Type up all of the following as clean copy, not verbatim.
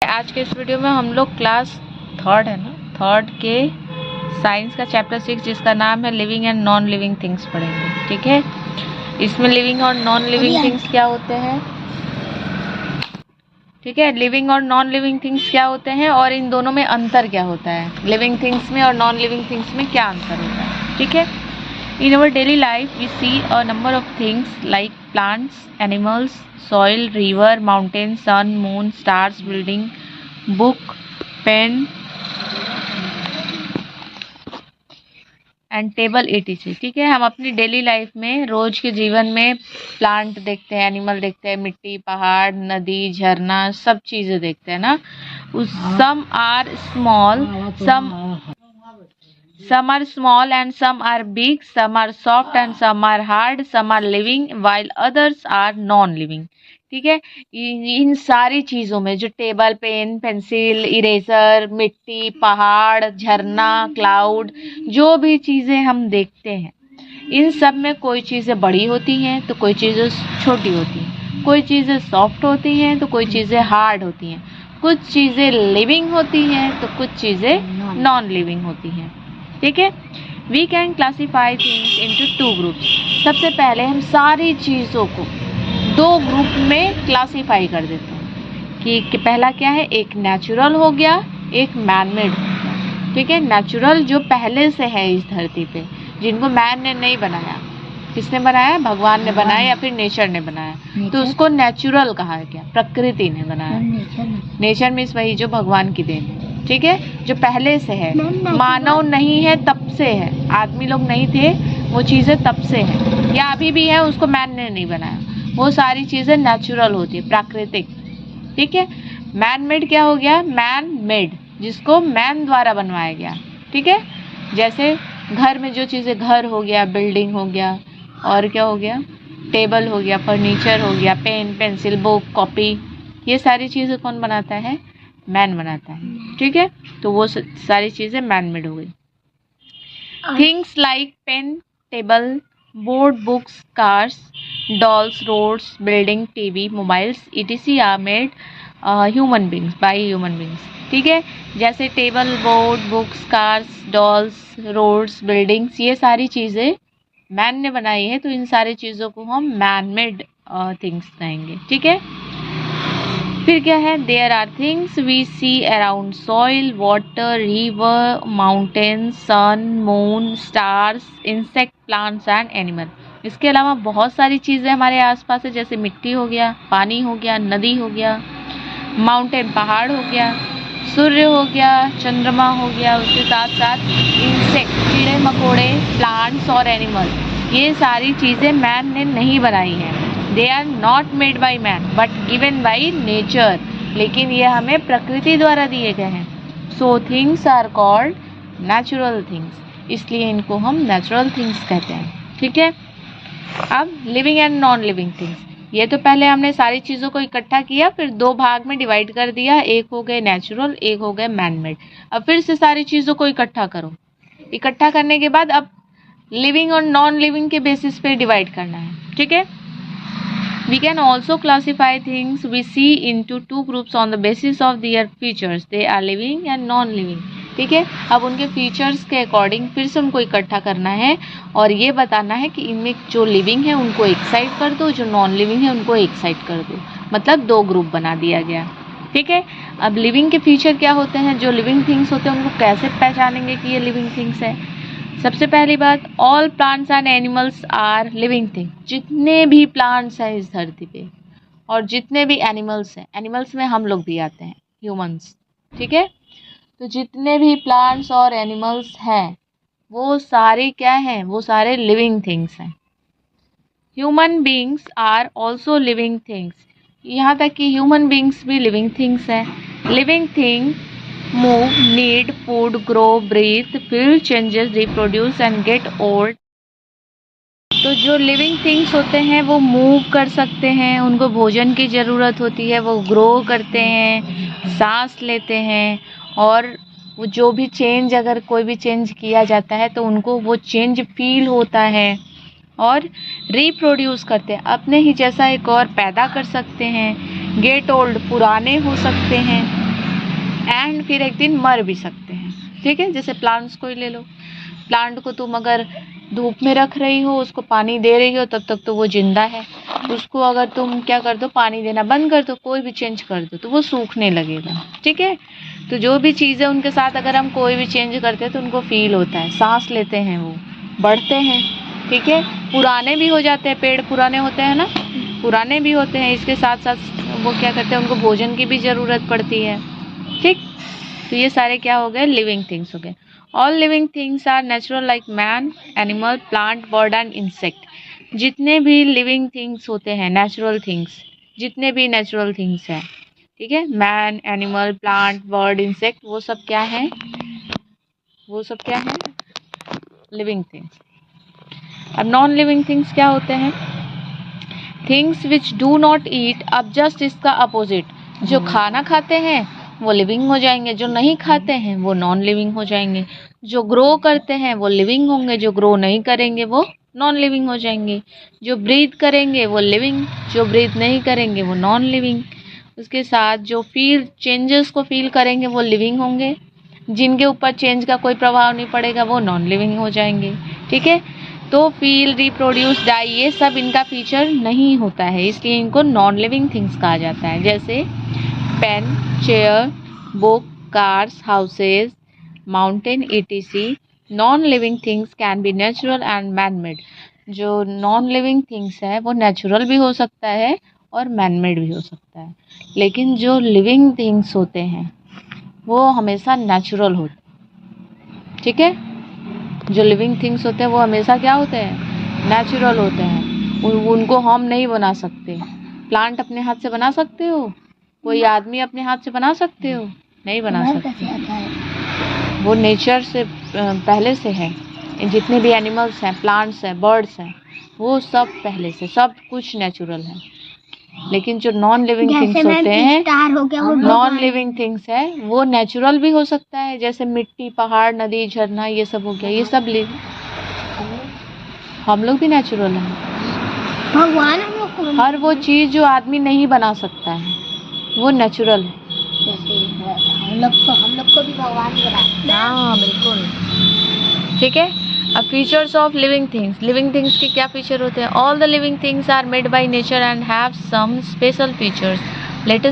आज के इस वीडियो में हम लोग क्लास थर्ड के साइंस का चैप्टर 6 जिसका नाम है living and non living things पढ़ेंगे। ठीक है, इसमें लिविंग और नॉन लिविंग थिंग्स क्या होते हैं, ठीक है, लिविंग और नॉन लिविंग थिंग्स क्या होते हैं और इन दोनों में अंतर क्या होता है, लिविंग थिंग्स में और नॉन लिविंग थिंग्स में क्या अंतर होता है। ठीक है, in our daily life we see a number of things like plants, animals, soil, river, mountain, sun, moon, stars, building, book, pen and table etc। ठीक है, हम अपनी डेली लाइफ में रोज के जीवन में प्लांट देखते हैं, एनिमल देखते हैं, मिट्टी, पहाड़, नदी, झरना, सब चीजें देखते हैं ना। some are small, some are small and some are big, some are soft and some are hard, some are living while others are non living। ठीक है, इन सारी चीज़ों में जो टेबल, पेन, पेंसिल, इरेजर, मिट्टी, पहाड़, झरना, क्लाउड, जो भी चीज़ें हम देखते हैं इन सब में कोई चीज़ें बड़ी होती हैं तो कोई चीज़ें छोटी होती हैं, कोई चीज़ें सॉफ्ट होती हैं तो कोई चीज़ें हार्ड होती हैं, कुछ चीज़ें लिविंग होती हैं तो कुछ चीज़ें नॉन लिविंग होती हैं। ठीक है, we can classify things into 2 groups. सबसे पहले हम सारी चीज़ों को 2 ग्रुप में क्लासीफाई कर देते हैं कि पहला क्या है, एक नेचुरल हो गया, एक मैनमेड हो गया। ठीक है, नेचुरल जो पहले से है इस धरती पे, जिनको मैन ने नहीं बनाया, किसने बनाया, भगवान ने बनाया या फिर नेचर ने बनाया, तो उसको नेचुरल कहा गया, प्रकृति ने बनाया। नेचर मीन्स वही जो भगवान की देन है। ठीक है, जो पहले से है, मानव नहीं है तब से है, आदमी लोग नहीं थे, वो चीज़ें तब से है या अभी भी है, उसको मैन ने नहीं बनाया। वो सारी चीज़ें नेचुरल होती है, प्राकृतिक। ठीक है, मैन मेड क्या हो गया, मैन मेड जिसको मैन द्वारा बनवाया गया। ठीक है, जैसे घर में जो चीज़ें, घर हो गया, बिल्डिंग हो गया, और क्या हो गया, टेबल हो गया, फर्नीचर हो गया, पेन, पेंसिल, बुक, कॉपी, ये सारी चीज़ें कौन बनाता है, मैन बनाता है। ठीक है, तो वो सारी चीज़ें मैन मेड हो गई। Things like pen, table, board, books, cars, dolls, roads, building, TV, mobiles etc are made human beings by human beings. ठीक है, जैसे table, board, books, cars, dolls, roads, buildings, ये सारी चीज़ें मैन ने बनाई है, तो इन सारी चीज़ों को हम मैन मेड थिंग्स कहेंगे। ठीक है, फिर क्या है, there are things we see around, soil, water, river, mountain, sun, moon, stars, insect, plants and animal. इसके अलावा बहुत सारी चीज़ें हमारे आसपास है, जैसे मिट्टी हो गया, पानी हो गया, नदी हो गया, माउंटेन पहाड़ हो गया, सूर्य हो गया, चंद्रमा हो गया, उसके साथ साथ इंसेक्ट, कीड़े मकोड़े, प्लांट्स और एनिमल। ये सारी चीज़ें मैन ने नहीं बनाई हैं, they are not made by man but given by nature, लेकिन ये हमें प्रकृति द्वारा दिए गए हैं। So things are called natural things, इसलिए इनको हम नेचुरल थिंग्स कहते हैं। ठीक है, अब living and non living things, ये तो पहले हमने सारी चीज़ों को इकट्ठा किया, फिर 2 भाग में डिवाइड कर दिया, एक हो गए नेचुरल, एक हो गए मैन मेड। अब फिर से सारी चीज़ों को इकट्ठा करो, इकट्ठा करने के बाद अब लिविंग और नॉन लिविंग के बेसिस पे डिवाइड करना है। ठीक है, we can also classify things we see into 2 groups on the basis of their features, they are living and non living। ठीक है, अब उनके फीचर्स के अकॉर्डिंग फिर से उनको इकट्ठा करना है और ये बताना है कि इनमें जो लिविंग है उनको एक साइड कर दो, जो नॉन लिविंग है उनको एक साइड कर दो, मतलब 2 ग्रुप बना दिया गया। ठीक है, अब लिविंग के फीचर क्या होते हैं, जो लिविंग थिंग्स होते हैं उनको कैसे पहचानेंगे कि ये लिविंग थिंग्स है। सबसे पहली बात, all plants and animals are living thing. जितने भी प्लांट्स हैं इस धरती पे और जितने भी एनिमल्स हैं, एनिमल्स में हम लोग भी आते हैं, ह्यूमंस। ठीक है, तो जितने भी प्लांट्स और एनिमल्स हैं वो सारे क्या हैं, वो सारे लिविंग थिंग्स हैं। Human beings are also living things, यहाँ तक कि ह्यूमन बींग्स भी लिविंग थिंग्स हैं। Living thing move, need food, grow, breathe, feel changes, reproduce and get old। तो जो लिविंग थिंग्स होते हैं वो मूव कर सकते हैं, उनको भोजन की ज़रूरत होती है, वो ग्रो करते हैं, सांस लेते हैं, और वो जो भी चेंज, अगर कोई भी चेंज किया जाता है तो उनको वो चेंज फील होता है, और रिप्रोड्यूस करते हैं, अपने ही जैसा एक और पैदा कर सकते हैं। गेट ओल्ड, पुराने हो सकते हैं, एंड फिर एक दिन मर भी सकते हैं। ठीक है, जैसे प्लांट्स को ही ले लो। प्लांट को तुम अगर धूप में रख रही हो, उसको पानी दे रही हो, तब तक तो वो जिंदा है। उसको अगर तुम क्या कर दो, पानी देना बंद कर दो, कोई भी चेंज कर दो, तो वो सूखने लगेगा। ठीक है, तो जो भी चीज़ है उनके साथ अगर हम कोई भी चेंज करते हैं तो उनको फील होता है, सांस लेते हैं, वो बढ़ते हैं। ठीक है, पुराने भी हो जाते हैं, पेड़ पुराने होते हैं ना, पुराने भी होते हैं। इसके साथ साथ वो क्या करते हैं, उनको भोजन की भी ज़रूरत पड़ती है। ठीक, तो ये सारे क्या हो गए, लिविंग थिंग्स हो गए। All living things are natural like man, animal, plant, bird and insect. जितने भी लिविंग थिंग्स होते हैं, नेचुरल थिंग्स, जितने भी नेचुरल थिंग्स हैं, ठीक है, man, animal, plant, bird, insect, वो सब क्या है, वो सब क्या है, लिविंग थिंग्स। अब नॉन लिविंग थिंग्स क्या होते हैं, things which do not eat. अब जस्ट इसका अपोजिट, जो खाना खाते हैं वो लिविंग हो जाएंगे, जो नहीं खाते हैं वो नॉन लिविंग हो जाएंगे। जो ग्रो करते हैं वो लिविंग होंगे, जो ग्रो नहीं करेंगे वो नॉन लिविंग हो जाएंगे। जो ब्रीथ करेंगे वो लिविंग, जो ब्रीथ नहीं करेंगे वो नॉन लिविंग। उसके साथ जो फील चेंजेस को फील करेंगे वो लिविंग होंगे, जिनके ऊपर चेंज का कोई प्रभाव नहीं पड़ेगा वो नॉन लिविंग हो जाएंगे। ठीक है, तो फील, रिप्रोड्यूस, डाई, ये सब इनका फीचर नहीं होता है, इसलिए इनको नॉन लिविंग थिंग्स कहा जाता है। जैसे pen, chair, book, cars, houses, mountain, etc. Non living things can be natural and man made. जो नॉन लिविंग थिंग्स है वो नेचुरल भी हो सकता है और मैन मेड भी हो सकता है, लेकिन जो लिविंग थिंग्स होते हैं वो हमेशा नेचुरल होते हैं। ठीक है, जो लिविंग थिंग्स होते हैं वो हमेशा क्या होते हैं, नेचुरल होते हैं। उनको हम नहीं बना सकते। प्लांट अपने हाथ से बना सकते हो, कोई आदमी अपने हाथ से बना सकते हो, नहीं बना सकते। वो नेचर से पहले से है। जितने भी एनिमल्स हैं, प्लांट्स हैं, बर्ड्स हैं, वो सब पहले से, सब कुछ नेचुरल है। लेकिन जो नॉन लिविंग थिंग्स होते हैं, नॉन लिविंग थिंग्स है, वो नेचुरल भी हो सकता है। जैसे मिट्टी, पहाड़, नदी, झरना, ये सब हो गया, ये सब हम लोग भी नेचुरल हैं। भगवान हम लोग को हर वो चीज़ जो आदमी नहीं बना सकता है वो नेचुरल है। हम लोग को भी भगवान बनाया। हाँ बिल्कुल। ठीक है, अब features of living things. Living things के क्या फीचर होते हैं? All the living things are made by nature and have some special features. Let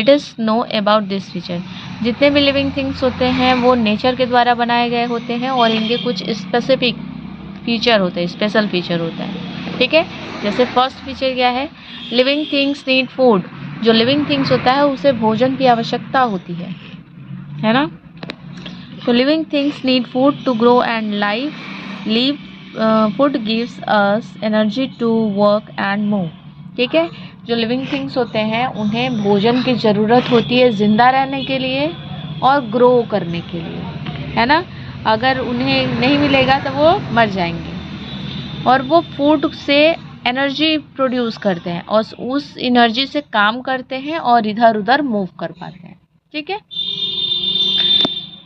us know about this feature. जितने भी लिविंग थिंग्स होते हैं वो नेचर के द्वारा बनाए गए होते हैं और इनके कुछ स्पेसिफिक फीचर होते हैं, स्पेशल फीचर होता है। ठीक है, जैसे फर्स्ट फीचर क्या है, लिविंग थिंग्स नीड फूड। जो लिविंग थिंग्स होता है उसे भोजन की आवश्यकता होती है ना। तो living things need food to grow and live. Food gives us energy to work and move. ठीक है, जो लिविंग थिंग्स होते हैं उन्हें भोजन की ज़रूरत होती है जिंदा रहने के लिए और ग्रो करने के लिए, है ना। अगर उन्हें नहीं मिलेगा तो वो मर जाएंगे। और वो फूड से एनर्जी प्रोड्यूस करते हैं और उस एनर्जी से काम करते हैं और इधर उधर मूव कर पाते हैं। ठीक है,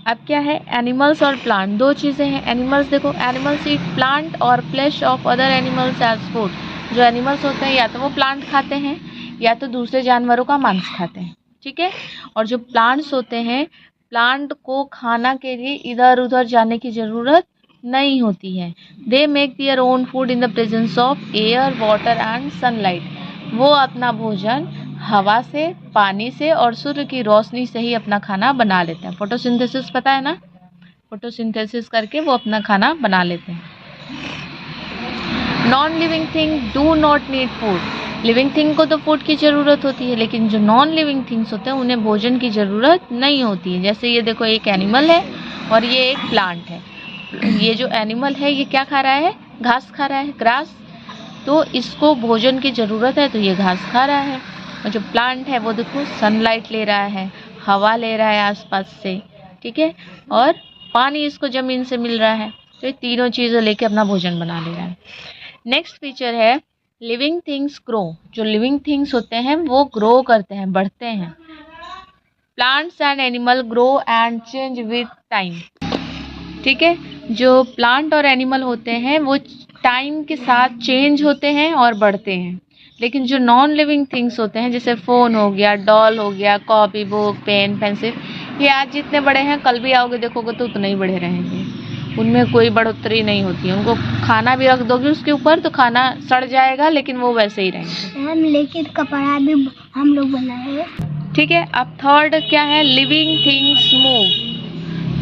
अब क्या है, एनिमल्स और प्लांट, दो चीज़ें हैं। एनिमल्स देखो, एनिमल्स ईट प्लांट और flesh of other animals as food. जो एनिमल्स होते हैं या तो वो प्लांट खाते हैं या तो दूसरे जानवरों का मांस खाते हैं। ठीक है, और जो प्लांट्स होते हैं, प्लांट को खाना के लिए इधर उधर जाने की ज़रूरत नहीं होती है। दे make their own food in the presence of air, water and sunlight. वो अपना भोजन हवा से, पानी से और सूर्य की रोशनी से ही अपना खाना बना लेते हैं। फोटोसिंथेसिस पता है ना, फोटोसिंथेसिस करके वो अपना खाना बना लेते हैं। Non living thing do not need food. Living thing को तो फूड की ज़रूरत होती है, लेकिन जो नॉन लिविंग थिंग्स होते हैं उन्हें भोजन की ज़रूरत नहीं होती है। जैसे ये देखो, एक एनिमल है और ये एक प्लांट है। ये जो एनिमल है ये क्या खा रहा है, घास खा रहा है, ग्रास। तो इसको भोजन की ज़रूरत है तो ये घास खा रहा है। और जो प्लांट है वो देखो सनलाइट ले रहा है, हवा ले रहा है आसपास से, ठीक है, और पानी इसको ज़मीन से मिल रहा है। तो ये तीनों चीज़ें लेके अपना भोजन बना ले रहा है। नेक्स्ट फीचर है लिविंग थिंग्स ग्रो। जो लिविंग थिंग्स होते हैं वो ग्रो करते हैं, बढ़ते हैं। Plants and animal grow and change with time. ठीक है, जो प्लांट और एनिमल होते हैं वो टाइम के साथ चेंज होते हैं और बढ़ते हैं। लेकिन जो नॉन लिविंग थिंग्स होते हैं जैसे फ़ोन हो गया, डॉल हो गया, कॉपी बुक, पेन, पेंसिल, ये आज जितने बड़े हैं कल भी आओगे देखोगे तो उतने ही बड़े रहेंगे, उनमें कोई बढ़ोतरी नहीं होती है। उनको खाना भी रख दोगे उसके ऊपर तो खाना सड़ जाएगा लेकिन वो वैसे ही रहेंगे। लेकिन कपड़ा भी हम लोग बनाए हैं। ठीक है, अब थर्ड क्या है, लिविंग थिंग्स मूव।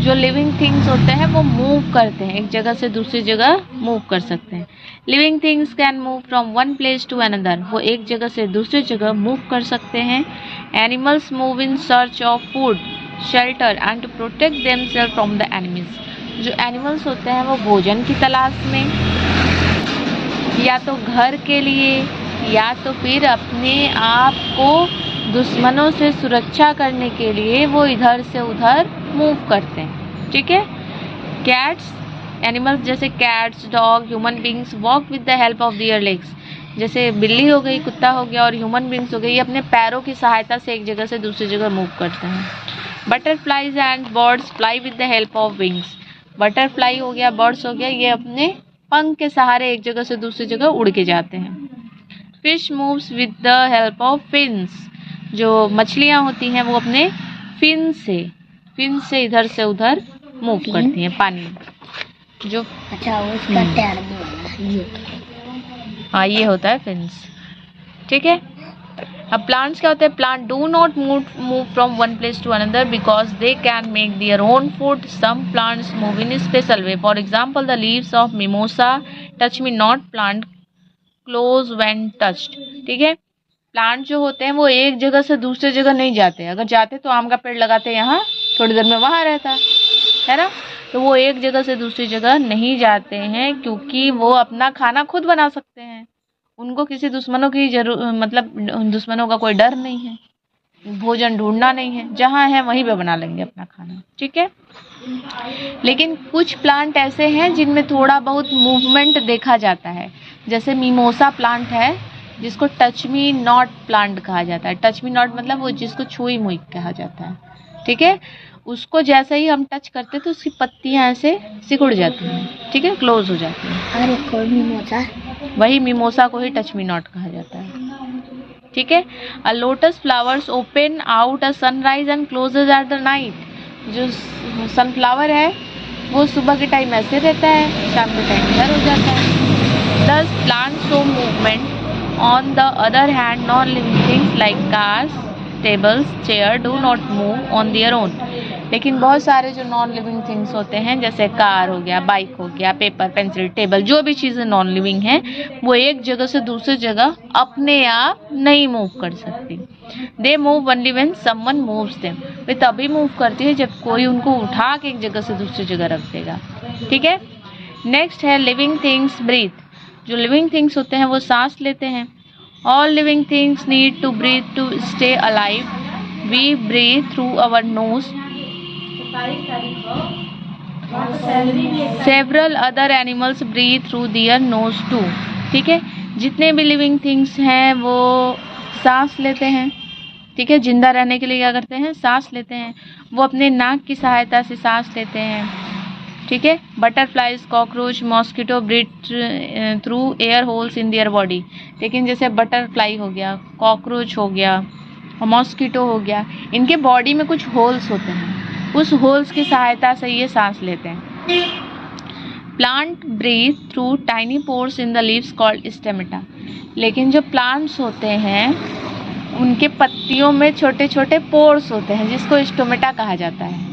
जो लिविंग थिंग्स होते हैं वो मूव करते हैं, एक जगह से दूसरी जगह मूव कर सकते हैं। Living things can move from one place to another, वो एक जगह से दूसरी जगह मूव कर सकते हैं। Animals move in search of food, shelter and to protect themself from the enemies. जो एनिमल्स होते हैं वो भोजन की तलाश में, या तो घर के लिए, या तो फिर अपने आप को दुश्मनों से सुरक्षा करने के लिए वो इधर से उधर मूव करते हैं। ठीक है, कैट्स, एनिमल्स जैसे cats, dog, human beings walk with the help of their legs. जैसे बिल्ली हो गई, कुत्ता हो गया और ह्यूमन बींग्स हो गई, ये अपने पैरों की सहायता से एक जगह से दूसरी जगह मूव करते हैं। Butterflies and birds fly with the help of wings. Butterfly हो गया, बर्ड्स हो गया, ये अपने पंख के सहारे एक जगह से दूसरी जगह उड़ के जाते हैं। Fish moves with the help of fins. जो मछलियाँ होती हैं वो अपने फिन से इधर से उधर मूव करती हैं पानी में। जो अच्छा उसका टैर बोलना, हाँ ये होता है फिन्स। ठीक है, अब प्लांट्स क्या होते हैं, plant do not move from one place to another because they can make their own food. Some plants move in special way, for example the leaves of mimosa touch me not plant close when touched. ठीक है, plant जो होते हैं वो एक जगह से दूसरी जगह नहीं जाते, अगर जाते तो आम का पेड़ लगाते यहाँ, थोड़ी देर में वहाँ रहता है ना, तो वो एक जगह से दूसरी जगह नहीं जाते हैं क्योंकि वो अपना खाना खुद बना सकते हैं, उनको किसी दुश्मनों की मतलब दुश्मनों का कोई डर नहीं है, भोजन ढूंढना नहीं है, जहाँ है वहीं पे बना लेंगे अपना खाना। ठीक है, लेकिन कुछ प्लांट ऐसे हैं जिनमें थोड़ा बहुत मूवमेंट देखा जाता है, जैसे मिमोसा प्लांट है जिसको टच मी नॉट प्लांट कहा जाता है। टच मी नॉट मतलब वो जिसको छुई मुई कहा जाता है। ठीक है, उसको जैसे ही हम टच करते तो उसकी पत्तियां ऐसे सिकुड़ जाती हैं। ठीक है, क्लोज हो जाती हैं। अरे कोई मिमोसा, वही मिमोसा को ही टच मी नॉट कहा जाता है। ठीक है, a lotus flowers open out a sunrise and closes at the night. जो सनफ्लावर है वो सुबह के टाइम ऐसे रहता है, शाम के टाइम इधर हो जाता है। दस plants show movement. On the other hand, non-living things like cars, tables, chair do not move on their own. लेकिन बहुत सारे जो नॉन लिविंग थिंग्स होते हैं जैसे कार हो गया, बाइक हो गया, पेपर, पेंसिल, टेबल, जो भी चीज़ें नॉन लिविंग हैं वो एक जगह से दूसरी जगह अपने आप नहीं मूव कर सकती। They move only when someone moves them. वे तभी मूव करती है जब कोई उनको उठा के एक जगह से दूसरी जगह रख देगा। ठीक है, नेक्स्ट है लिविंग थिंग्स ब्रीथ। जो लिविंग थिंग्स होते हैं वो सांस लेते हैं। All living things need to breathe to stay alive. We breathe through our nose. Several other animals breathe through their nose too. ठीक है, जितने भी लिविंग थिंग्स हैं वो सांस लेते हैं। ठीक है, जिंदा रहने के लिए क्या करते हैं, सांस लेते हैं। वो अपने नाक की सहायता से सांस लेते हैं। ठीक है, butterflies, cockroach, mosquito breathe through air holes in their body. लेकिन जैसे बटरफ्लाई हो गया, कॉकरोच हो गया और मॉस्किटो हो गया, इनके बॉडी में कुछ होल्स होते हैं, उस होल्स की सहायता से ये सांस लेते हैं। Plant breathe through tiny pores in the leaves called stomata. लेकिन जो प्लांट्स होते हैं उनके पत्तियों में छोटे छोटे पोर्स होते हैं जिसको स्टोमेटा कहा जाता है।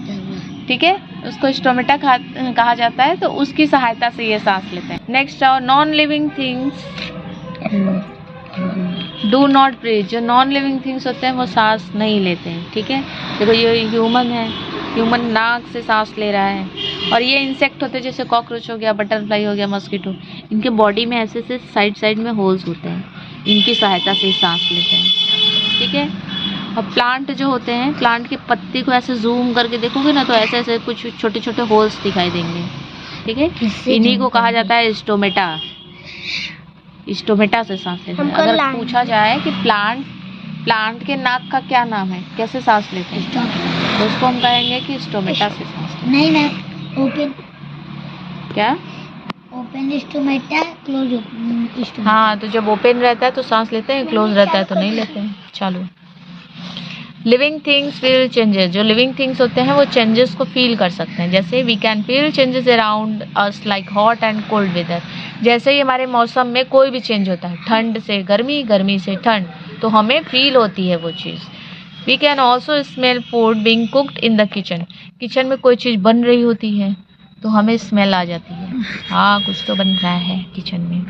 ठीक है, उसको स्टोमेटा कहा जाता है, तो उसकी सहायता से ये सांस लेते हैं। नेक्स्ट आओ non living things do not breathe. जो नॉन लिविंग थिंग्स होते हैं वो सांस नहीं लेते हैं। ठीक है, देखो ये ह्यूमन है, ह्यूमन नाक से सांस ले रहा है, और ये इंसेक्ट होते हैं जैसे कॉकरोच हो गया, बटरफ्लाई हो गया, मॉस्किटो, इनके बॉडी में ऐसे ऐसे साइड साइड में होल्स होते हैं, इनकी सहायता से सांस लेते हैं। ठीक है, और प्लांट जो होते हैं, प्लांट की पत्ती को ऐसे जूम करके देखोगे ना तो ऐसे ऐसे कुछ छोटे छोटे होल्स दिखाई देंगे। ठीक है, इन्हीं को कहा जाता है स्टोमेटा। स्टोमेटा से सांस लेते हैं। अगर पूछा जाए कि प्लांट के नाक का क्या नाम है, कैसे सांस लेते हैं, तो उसको हम कहेंगे कि स्टोमेटा से सांस लेते हैं। नहीं ओपन। क्या ओपन इंस्ट्रूमेंट है, क्लोज इंस्ट्रूमेंट। हाँ, तो जब ओपन रहता है तो सांस लेते हैं, क्लोज रहता है तो नहीं लेते हैं। चलो, लिविंग थिंग्स फील चेंजेस। जो लिविंग थिंग्स होते हैं वो चेंजेस को फील कर सकते हैं। जैसे we can feel changes around us like hot and cold weather. जैसे ही हमारे मौसम में कोई भी चेंज होता है, ठंड से गर्मी, गर्मी से ठंड, तो हमें फील होती है वो चीज़। We can also smell food being cooked in the kitchen. Kitchen में कोई चीज़ बन रही होती है तो हमें स्मेल आ जाती है, हाँ कुछ तो बन रहा है किचन में।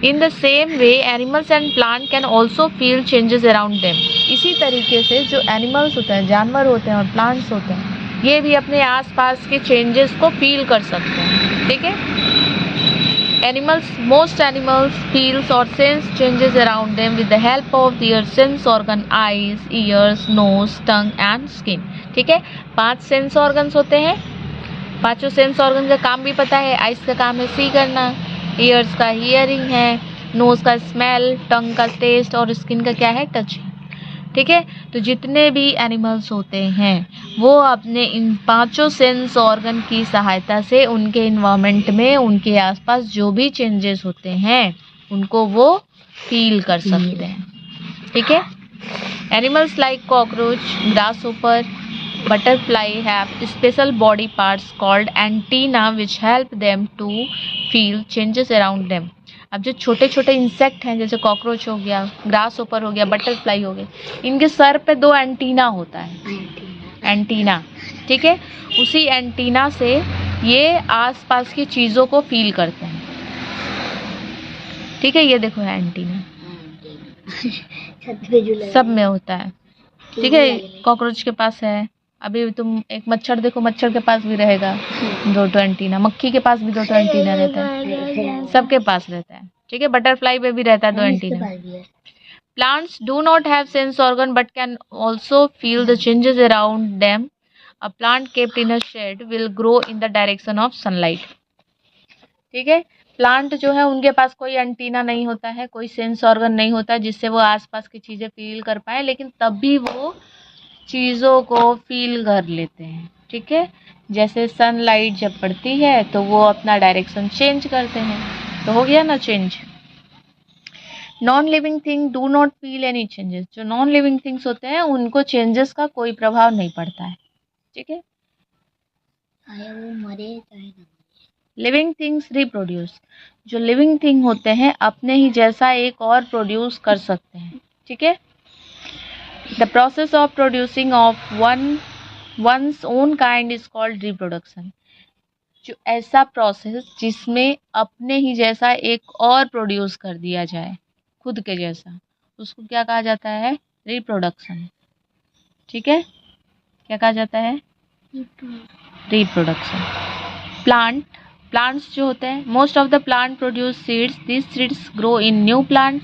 In the same way animals and plant can also feel changes around them. इसी तरीके से जो एनिमल्स होते हैं, जानवर होते हैं और प्लांट्स होते हैं, ये भी अपने आसपास के चेंजेस को फील कर सकते हैं। ठीक है, most animals feels or sense changes around them with the help of their sense organ, eyes, ears, nose, tongue and skin। ठीक है, 5 सेंस ऑर्गन्स होते हैं। पांचों सेंस ऑर्गन का काम भी पता है। आइज का काम है सी करना, ईयर्स का हियरिंग है, नोज का स्मेल, टंग का टेस्ट और स्किन का क्या है, टच है। ठीक है, तो जितने भी एनिमल्स होते हैं वो अपने इन 5 सेंस ऑर्गन की सहायता से उनके इन्वायरमेंट में, उनके आसपास जो भी चेंजेस होते हैं उनको वो फील कर सकते हैं। ठीक है, animals like cockroach, grasshopper, butterfly have special body parts called antenna which help them to feel changes around them। अब जो छोटे छोटे इंसेक्ट हैं, जैसे कॉकरोच हो गया, ग्रास होपर हो गया, बटरफ्लाई हो गए, इनके सर पे 2 एंटीना होता है, एंटीना। ठीक है, उसी एंटीना से ये आसपास की चीज़ों को फील करते हैं। ठीक है, ये देखो है एंटीना, सब में होता है। ठीक है, कॉकरोच के पास है, अभी तुम एक मच्छर देखो, मच्छर के पास भी रहेगा 2 एंटीना, मक्खी के पास भी 2 एंटीना रहता है, सबके पास रहता है। ठीक है, बटरफ्लाई पे भी रहता है 2 antenna. Plants do not have sense organ but can also feel the changes around them. A plant kept in a shade will grow in the direction of sunlight. ठीक है, प्लांट जो है उनके पास कोई एंटीना नहीं होता है, कोई सेंस ऑर्गन नहीं होता जिससे वो आसपास की चीज़ें फील कर पाए, लेकिन तब भी वो चीज़ों को फील कर लेते हैं। ठीक है, जैसे सनलाइट जब पड़ती है तो वो अपना डायरेक्शन चेंज करते हैं, तो हो गया ना change. Non living thing do not feel any changes. जो नॉन लिविंग थिंग्स होते हैं उनको चेंजेस का कोई प्रभाव नहीं पड़ता है। ठीक है, लिविंग थिंग्स रिप्रोड्यूस। जो लिविंग थिंग होते हैं अपने ही जैसा एक और प्रोड्यूस कर सकते हैं। ठीक है, the process of producing of one's own kind is called reproduction। जो ऐसा प्रोसेस जिसमें अपने ही जैसा एक और प्रोड्यूस कर दिया जाए, खुद के जैसा, उसको क्या कहा जाता है, रिप्रोडक्शन। ठीक है, क्या कहा जाता है, रिप्रोडक्शन। प्लांट्स जो होते हैं, most of the plant produce seeds, this seeds grow in new plant.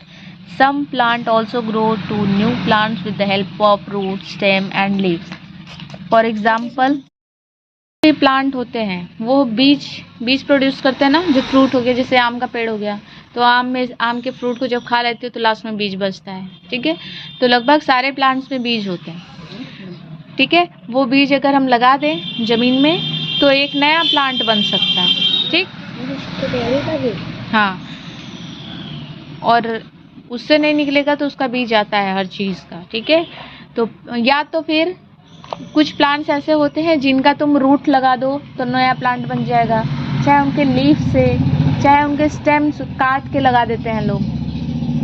Some plant also grow to new plants with the help of root, stem and leaves. For example, भी plant होते हैं वो बीज produce करते हैं ना, जो fruit हो गया, जैसे आम का पेड़ हो गया, तो आम के फ्रूट को जब खा लेते हो तो लास्ट में बीज बचता है। ठीक है, तो लगभग सारे प्लांट्स में बीज होते हैं। ठीक है, वो बीज अगर हम लगा दें ज़मीन में तो एक नया प्लांट बन सकता है। ठीक, हाँ, और उससे नहीं निकलेगा तो उसका बीज आता है हर चीज़ का। ठीक है, तो या तो फिर कुछ प्लांट्स ऐसे होते हैं जिनका तुम रूट लगा दो तो नया प्लांट बन जाएगा, चाहे उनके लीफ से, चाहे उनके स्टेम्स काट के लगा देते हैं लोग,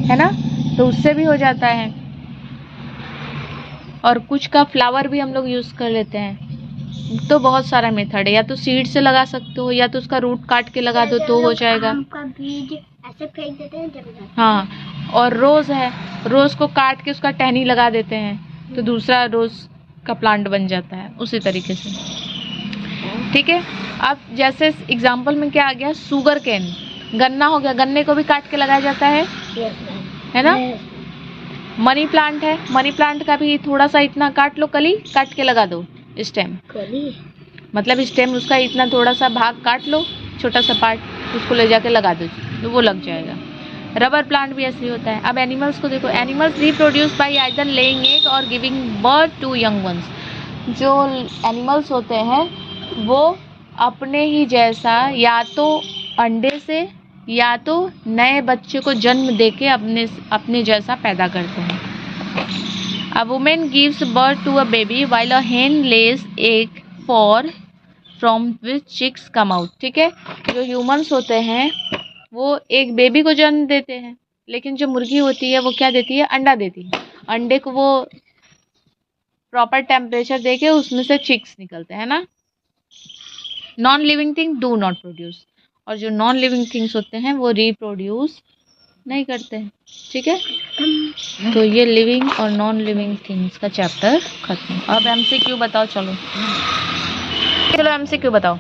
है ना, तो उससे भी हो जाता है। और कुछ का फ्लावर भी हम लोग यूज़ कर लेते हैं। तो बहुत सारा मेथड है, या तो सीड से लगा सकते हो या तो उसका रूट काट के लगा दो तो हो जाएगा। आम का बीज ऐसे फेंक देते हैं जब जाता हाँ, और रोज़ है, रोज़ को काट के उसका टहनी लगा देते हैं तो दूसरा रोज़ का प्लांट बन जाता है, उसी तरीके से। ठीक है, अब जैसे एग्जांपल में क्या आ गया, शुगर केन, गन्ना हो गया, गन्ने को भी काट के लगाया जाता है ना। मनी प्लांट है, मनी प्लांट का भी थोड़ा सा इतना काट लो, कली काट के लगा दो, स्टेम, मतलब स्टेम उसका इतना थोड़ा सा भाग काट लो, छोटा सा पार्ट, उसको ले जाके लगा दो तो वो लग जाएगा। रबर प्लांट भी ऐसे ही होता है। अब एनिमल्स को देखो, animals reproduce by either laying egg और giving birth to young ones. जो एनिमल्स होते हैं वो अपने ही जैसा या तो अंडे से या तो नए बच्चे को जन्म देके अपने जैसा पैदा करते हैं। A women gives birth to a baby while a hen lays egg for from which chicks come out। ठीक है, जो ह्यूमंस होते हैं वो एक बेबी को जन्म देते हैं, लेकिन जो मुर्गी होती है वो क्या देती है, अंडा देती है। अंडे को वो प्रॉपर टेम्परेचर देके उसमें से चिक्स निकलते हैं ना। Non living thing do not produce, और जो नॉन लिविंग थिंग्स होते हैं वो रिप्रोड्यूस नहीं करते हैं। ठीक है, तो ये लिविंग और नॉन लिविंग थिंग्स का चैप्टर खत्म। अब एमसीक्यू बताओ, चलो एमसीक्यू बताओ।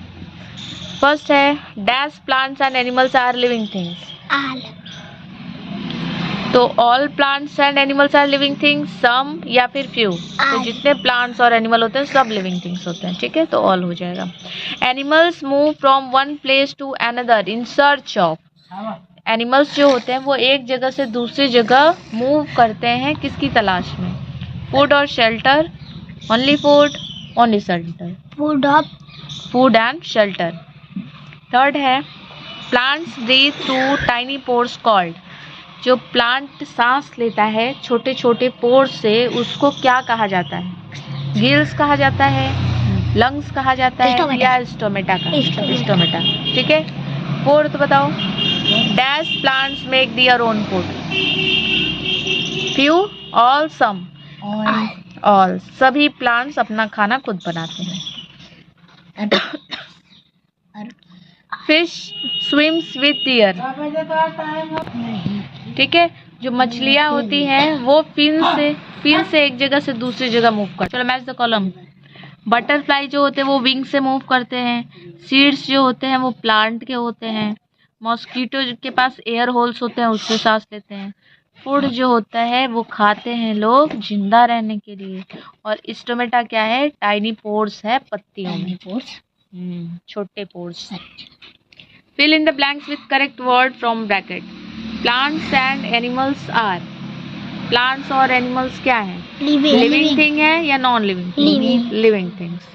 फर्स्ट है dash plants and animals are living things. All. तो all plants and animals are living things, some या फिर फ्यू। तो जितने प्लांट्स और एनिमल होते हैं सब लिविंग थिंग्स होते हैं। ठीक है, तो ऑल हो जाएगा। Animals move from one place to another in search of. Animals जो होते हैं वो एक जगह से दूसरी जगह मूव करते हैं किसकी तलाश में, फूड और shelter, only food, only shelter, food and shelter. Third है plants breathe through tiny pores called. जो प्लांट सांस लेता है छोटे छोटे पोर्स से, उसको क्या कहा जाता है, गिल्स कहा जाता है, लंग्स कहा जाता है, या स्टोमेटा का, स्टोमेटा। ठीक है, फोर्थ बताओ dash plants make their own food. Few, all, some, all. सभी प्लांट्स अपना खाना खुद बनाते हैं। Fish swims with their. ठीक है, जो मछलियां होती हैं वो फिन से एक जगह से दूसरी जगह मूव करते हैं। चलो मैच द कॉलम। बटरफ्लाई जो होते हैं वो विंग से मूव करते हैं। सीड्स जो होते हैं वो प्लांट के होते हैं। मॉस्किटो के पास एयर होल्स होते हैं, उससे सांस लेते हैं। फूड जो होता है वो खाते हैं लोग जिंदा रहने के लिए। और स्टोमेटा क्या है, टाइनी पोर्स है पत्तियों में, छोटे pores. Fill in the blanks with correct word from bracket. Plants and animals are. Plants और एनिमल्स क्या है, लिविंग थिंग है या non living, living things.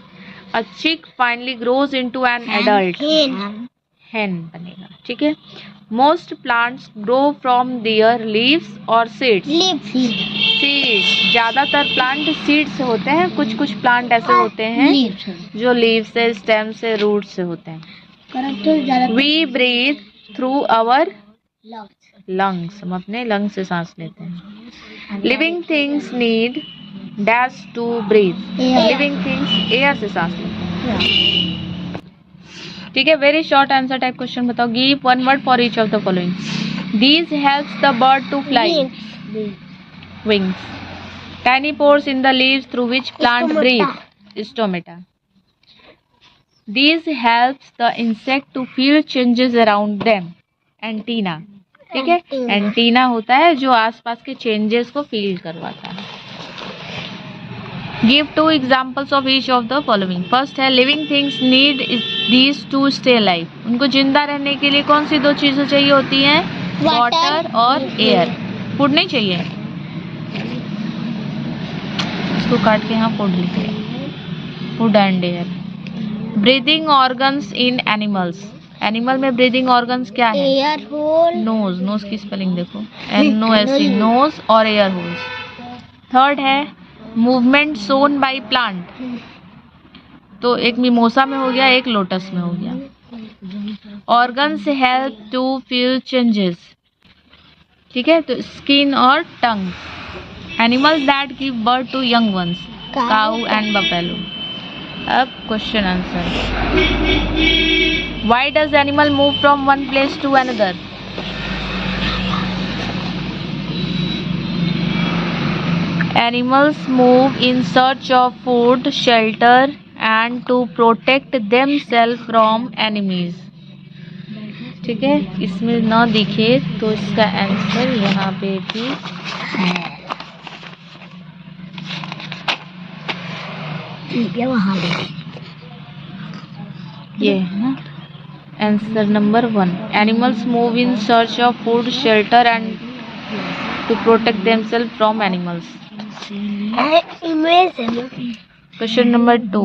A chick finally grows into an adult, hen बनेगा। ठीक है, most plants grow from their leaves और seeds. Seeds, ज्यादातर प्लांट सीड्स से होते हैं, कुछ कुछ प्लांट ऐसे होते हैं जो लीव से, स्टेम से, रूट से होते हैं। We breathe through our lungs, हम अपने लंग्स से सांस लेते हैं। Living things need dash to breathe. Living things air से सांस लेते हैं। ठीक है, very short answer type question बताओ। Give one word for each of the following. These helps the bird to fly, wings. Tiny pores in the leaves through which plant breathe, stomata. These helps the insect to feel changes around them, antenna. ठीक है, antenna होता है जो आसपास के changes को feel करवाता है। Give two examples of each of the following. First है living things need these to stay live. उनको जिंदा रहने के लिए कौन सी दो चीजें चाहिए होती हैं, वाटर और एयर। फूड नहीं चाहिए, इसको काट के यहाँ फूड लिखे, food and air. Breathing organs in animals. Animal में ब्रीदिंग ऑर्गन्स क्या है, एयर होल, नोज, नोज की स्पेलिंग देखो, NOS, नोज और एयर होल्स। थर्ड है मूवमेंट सोन बाय प्लांट। तो एक मिमोसा में हो गया, एक लोटस में हो गया। Organs help to feel changes. ठीक है, तो स्किन और tongue. Animals that give birth to young ones, cow and buffalo. अब question answer. Why does animal move from one place to another? Animals move in search of food, shelter and to protect themselves from enemies. ठीक है, इसमें ना दिखे तो इसका answer यहाँ पे भी है। वहाँ ये है ना answer number 1। Animals move in search of food, shelter and to protect themselves from animals. Image है। Question number 2.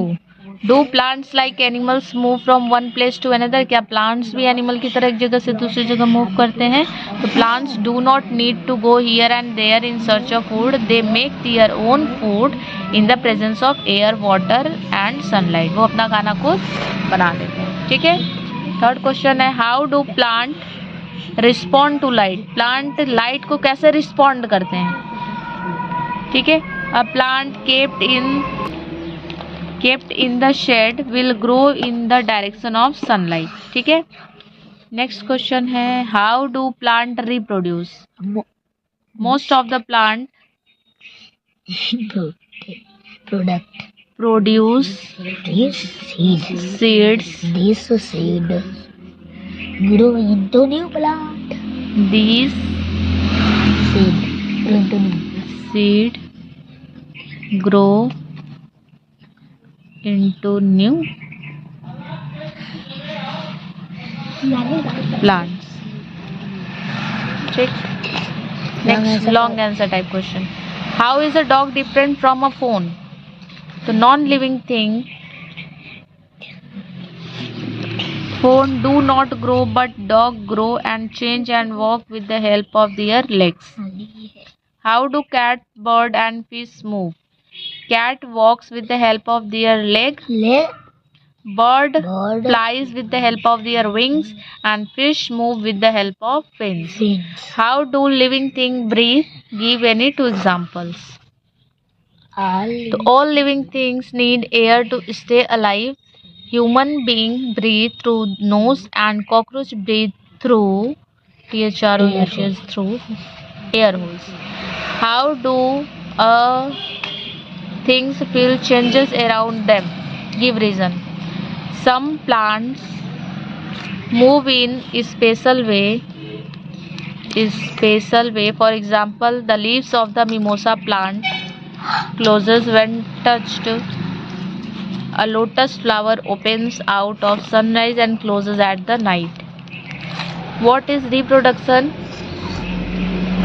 Do plants like animals move from one place to another? क्या प्लांट्स भी एनिमल की तरह एक जगह से दूसरी जगह मूव करते हैं? तो plants do not need to go here and there in search of food, they make their own food in the presence of air, water and sunlight. वो अपना खाना खुद बना लेते हैं। ठीक है। थर्ड क्वेश्चन है, how do plant respond to light? Plant light को कैसे रिस्पॉन्ड करते हैं? ठीक है। A plant kept in the shed will grow in the direction of sunlight। ठीक है। नेक्स्ट क्वेश्चन है, how do plant reproduce? Most of the plant produce seeds, This seed grow into new plant. these Seed grow into new. seed grow into new plants। ठीक। Next long answer type question, how is a dog different from a phone? तो non living thing, phone do not grow but dog grow and change and walk with the help of their legs। How do cat, bird and fish move? Cat walks with the help of their leg, bird flies with the help of their wings and fish move with the help of fins। How do living things breathe? Give any two examples। So all living things need air to stay alive। Human being breathe through nose and cockroach breathe through through air holes। How do things feel changes around them? Give reason। Some plants move in a special way, For example, the leaves of the mimosa plant closes when touched, a lotus flower opens out of sunrise and closes at the night। What is reproduction?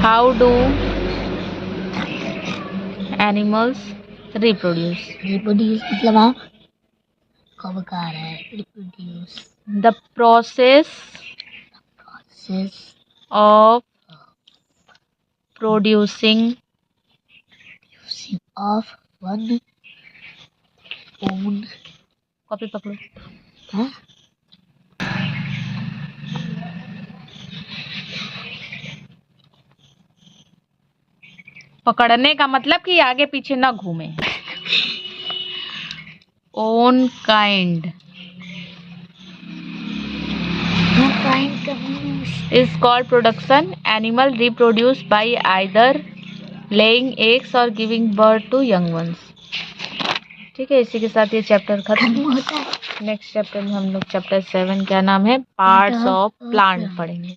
How do animals reproduce? Reproduce मतलब आप कब का रहा है? Reproduce The process of producing of one own। Copy पकड़ो। हाँ? पकड़ने का मतलब कि आगे पीछे ना घूमे। Own kind is called production। Animal reproduce by either laying eggs or giving birth to young ones। ठीक है। इसी के साथ ये चैप्टर खत्म होता है। नेक्स्ट चैप्टर में हम लोग चैप्टर 7 क्या नाम है, पार्ट्स ऑफ प्लांट पढ़ेंगे।